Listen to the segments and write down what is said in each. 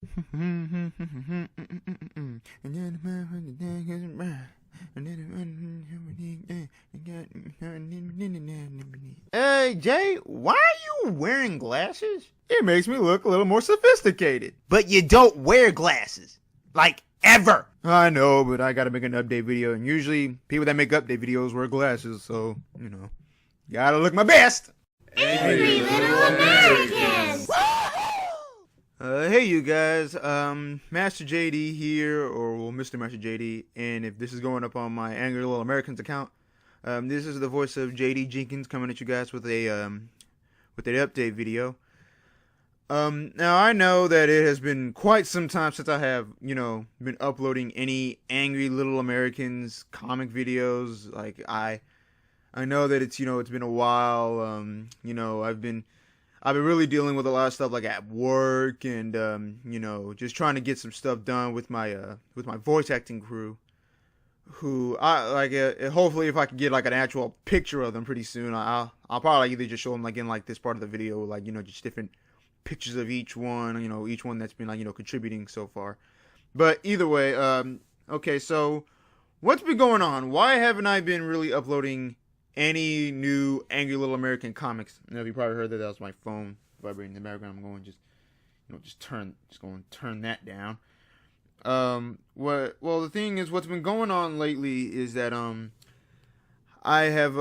Hey, Jay, why are you wearing glasses? It makes me look a little more sophisticated. But you don't wear glasses. Like, ever. I know, but I gotta make an update video, and usually people that make update videos wear glasses, so, gotta look my best. Angry Little Americans! Hey you guys, Master JD here, or Mr. Master JD, and if this is going up on my Angry Little Americans account, this is the voice of JD Jenkins coming at you guys with an update video. Now I know that it has been quite some time since I have, been uploading any Angry Little Americans comic videos. Like I know that it's been a while. I've been really dealing with a lot of stuff like at work and just trying to get some stuff done with my voice acting crew. Who hopefully if I can get like an actual picture of them pretty soon, I'll probably either just show them like in like this part of the video, like just different pictures of each one, each one that's been like contributing so far. But either way, okay, so what's been going on? Why haven't I been really uploading any new Angry Little American comics? You probably heard that was my phone vibrating in the background. I'm going to turn that down. Well, the thing is, what's been going on lately is that I have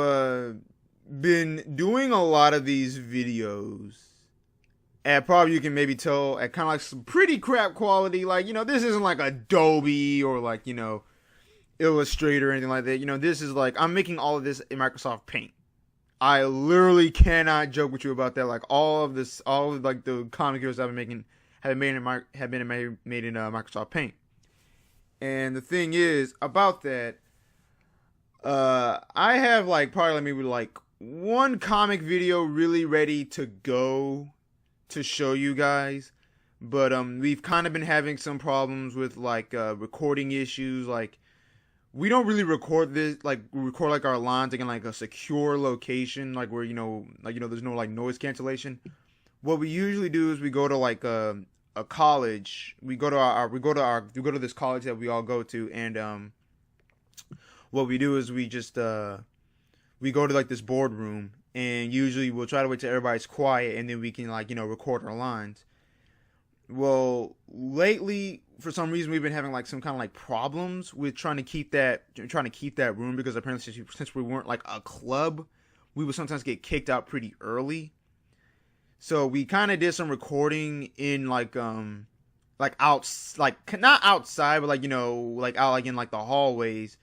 been doing a lot of these videos at, probably you can maybe tell, at kind of like some pretty crap quality. Like, this isn't like Adobe or like, Illustrator or anything like that. This is like, I'm making all of this in Microsoft Paint. I literally cannot joke with you about that. Like all of like the comic videos I've been making have been made in Microsoft Paint. And the thing is about that, I have like probably maybe like one comic video really ready to go to show you guys, but we've kind of been having some problems with like recording issues. Like we don't really record like our lines like in like a secure location, like where there's no like noise cancellation. What we usually do is we go to like a college. We go to this college that we all go to, and what we do is we just we go to like this boardroom, and usually we'll try to wait till everybody's quiet, and then we can like record our lines. Well, lately for some reason we've been having like some kind of like problems with trying to keep that room, because apparently since we weren't like a club, we would sometimes get kicked out pretty early. So we kind of did some recording in like not outside, but like like out like in like the hallways.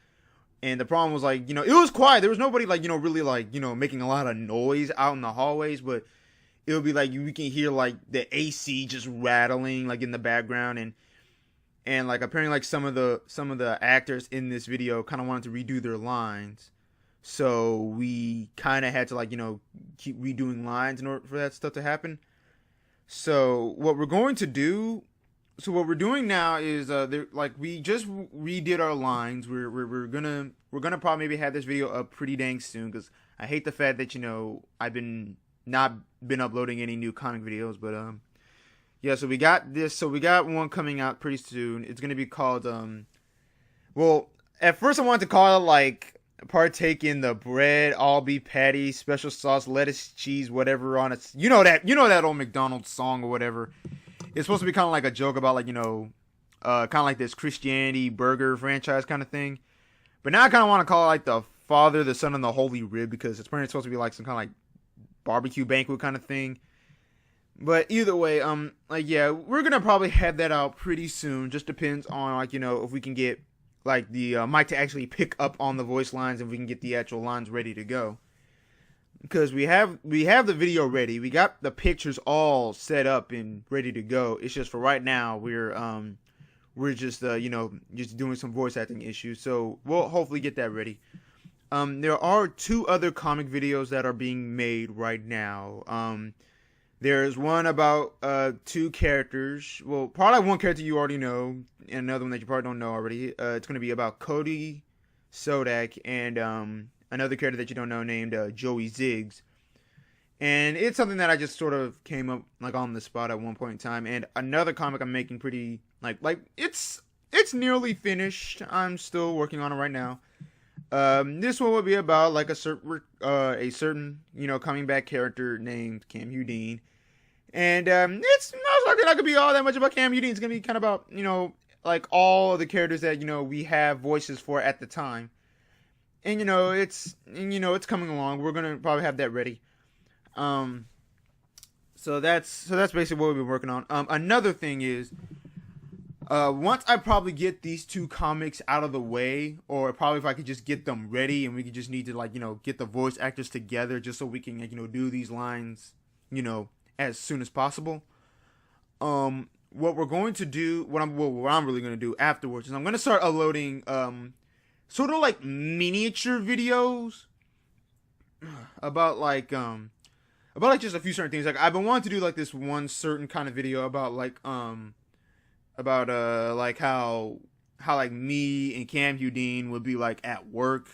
And the problem was like it was quiet. There was nobody like really like making a lot of noise out in the hallways, but it would be like we can hear like the AC just rattling like in the background, and like apparently like some of the actors in this video kind of wanted to redo their lines. So we kind of had to like keep redoing lines in order for that stuff to happen. So what we're doing now is like we just redid our lines. We're gonna probably maybe have this video up pretty dang soon, because I hate the fact that I've not been uploading any new comic videos. But yeah, so we got this. So we got one coming out pretty soon. It's gonna be called well, at first I wanted to call it like partake in the bread, all beef patty, special sauce, lettuce, cheese, whatever on it. That old McDonald's song or whatever. It's supposed to be kind of like a joke about like kind of like this Christianity burger franchise kind of thing. But now I kind of want to call it like the Father, the Son, and the Holy Rib, because it's supposed to be like some kind of like barbecue banquet kind of thing. But either way, like yeah, we're gonna probably have that out pretty soon. Just depends on like if we can get like the mic to actually pick up on the voice lines, and we can get the actual lines ready to go. Because we have the video ready, we got the pictures all set up and ready to go. It's just for right now we're just just doing some voice acting issues. So we'll hopefully get that ready. There are 2 other comic videos that are being made right now. There's one about 2 characters. Well, probably one character you already know, and another one that you probably don't know already. It's going to be about Cody Sodak and another character that you don't know named Joey Ziggs. And it's something that I just sort of came up like on the spot at one point in time. And another comic I'm making pretty like it's nearly finished. I'm still working on it right now. This one will be about like a certain coming back character named Cam Udine, and it's not gonna be all that much about Cam Udine. It's gonna be kind of about like all the characters that we have voices for at the time, and it's coming along. We're gonna probably have that ready. So that's basically what we've been working on. Another thing is, once I probably get these two comics out of the way, or probably if I could just get them ready, and we could just need to get the voice actors together just so we can do these lines, as soon as possible. What we're going to do, what I'm really going to do afterwards is I'm going to start uploading, sort of like miniature videos about just a few certain things. Like I've been wanting to do like this one certain kind of video about like how like me and Cam Udine would be like at work,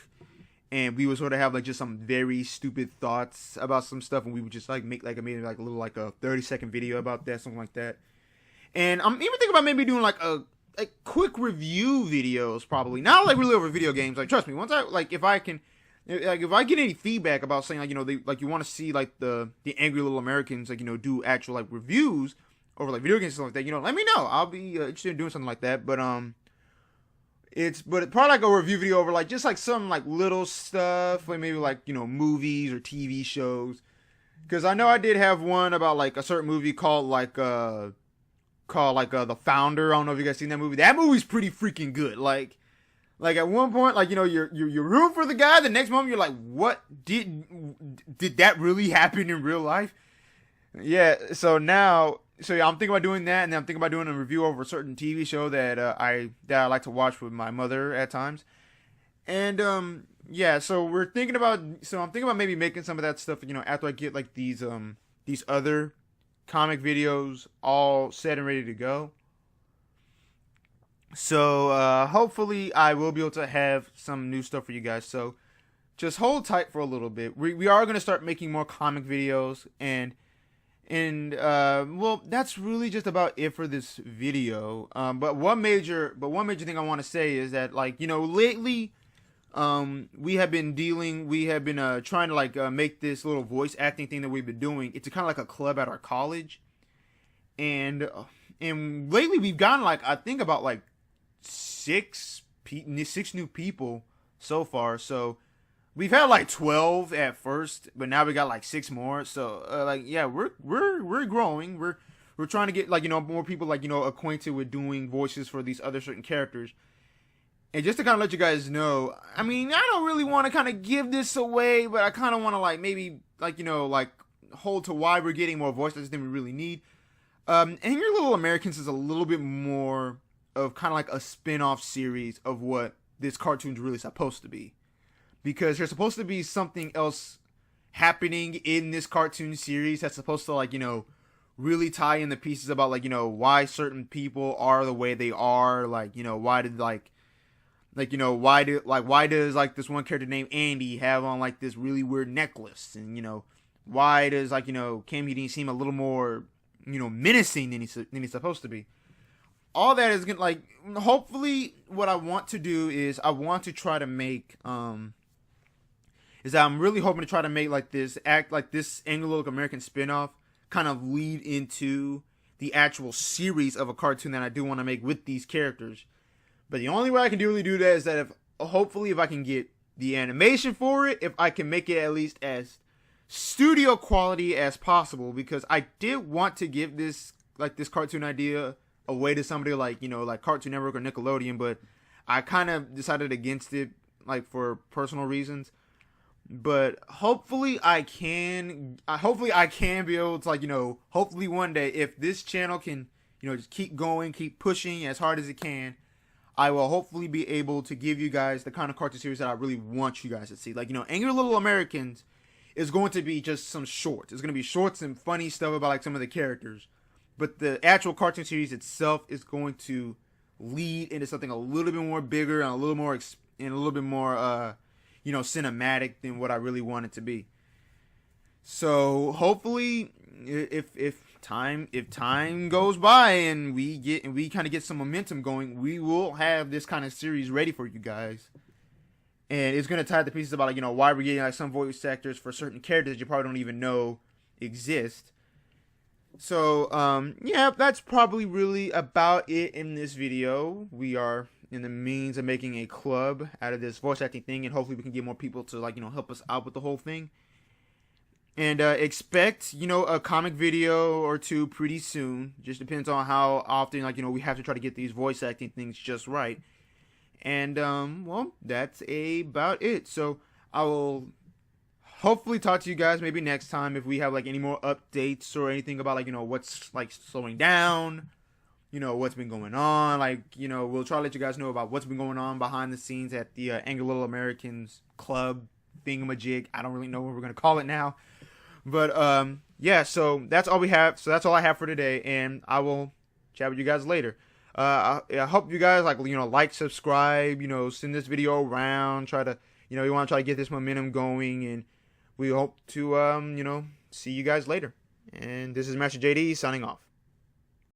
and we would sort of have like just some very stupid thoughts about some stuff, and we would just like make like maybe like a little like a 30-second video about that, something like that. And I'm even thinking about maybe doing like quick review videos, probably not like really over video games. Like trust me, once if I get any feedback about saying you want to see like the Angry Little Americans do actual like reviews over like video games and stuff like that, let me know. I'll be interested in doing something like that. But it's probably like a review video over like just like some like little stuff, like maybe like movies or TV shows. Because I know I did have one about like a certain movie called The Founder. I don't know if you guys seen that movie. That movie's pretty freaking good. Like at one point, like you're rooting for the guy. The next moment you're like, what did that really happen in real life? Yeah. So yeah, I'm thinking about doing that, and then I'm thinking about doing a review over a certain TV show that I like to watch with my mother at times. And yeah, so I'm thinking about maybe making some of that stuff, after I get like these other comic videos all set and ready to go. So hopefully I will be able to have some new stuff for you guys. So just hold tight for a little bit. We are going to start making more comic videos, and well, that's really just about it for this video. But one major thing I want to say is that lately we have been trying to make this little voice acting thing that we've been doing. It's kind of like a club at our college, and lately we've gotten I think about six new people so far. So we've had 12 at first, but now we got 6 more. So yeah, we're growing. We're trying to get more people acquainted with doing voices for these other certain characters. And just to kind of let you guys know, I mean, I don't really want to kind of give this away, but I kind of want to maybe hold to why we're getting more voice actors than we really need. Angry Little Americans is a little bit more of kind of a spin-off series of what this cartoon's really supposed to be. Because there's supposed to be something else happening in this cartoon series that's supposed to really tie in the pieces about why certain people are the way they are, why does this one character named Andy have on this really weird necklace, and why does Cam Udine seem a little more menacing than he's supposed to be. All that is gonna hopefully what I want to do is I want to try to make I'm really hoping to try to make this Angry Little American spinoff kind of lead into the actual series of a cartoon that I do want to make with these characters. But the only way I can really do that is that if I can get the animation for it, if I can make it at least as studio quality as possible, because I did want to give this cartoon idea away to somebody like Cartoon Network or Nickelodeon, but I kind of decided against it for personal reasons. But hopefully I can be able to hopefully one day, if this channel can just keep going, keep pushing as hard as it can, I will hopefully be able to give you guys the kind of cartoon series that I really want you guys to see. Angry Little Americans is going to be just some shorts. It's going to be shorts and funny stuff about some of the characters. But the actual cartoon series itself is going to lead into something a little bit more bigger and a little bit more cinematic than what I really want it to be. So hopefully, if time goes by and we kind of get some momentum going, we will have this kind of series ready for you guys. And it's gonna tie the pieces about, like, why we're getting like some voice actors for certain characters that you probably don't even know exist. So yeah, that's probably really about it in this video. We are in the means of making a club out of this voice acting thing, and hopefully we can get more people to, like, help us out with the whole thing. And expect, a comic video or two pretty soon. Just depends on how often, like, we have to try to get these voice acting things just right. And well, that's about it. So I will hopefully talk to you guys maybe next time if we have like any more updates or anything about, like, what's like slowing down, what's been going on. Like, we'll try to let you guys know about what's been going on behind the scenes at the Angry Little Americans Club thingamajig. I don't really know what we're gonna call it now, but yeah. So that's all we have. So that's all I have for today, and I will chat with you guys later. I hope you guys like, subscribe, send this video around. Try to, we want to try to get this momentum going, and we hope to see you guys later. And this is Master JD signing off.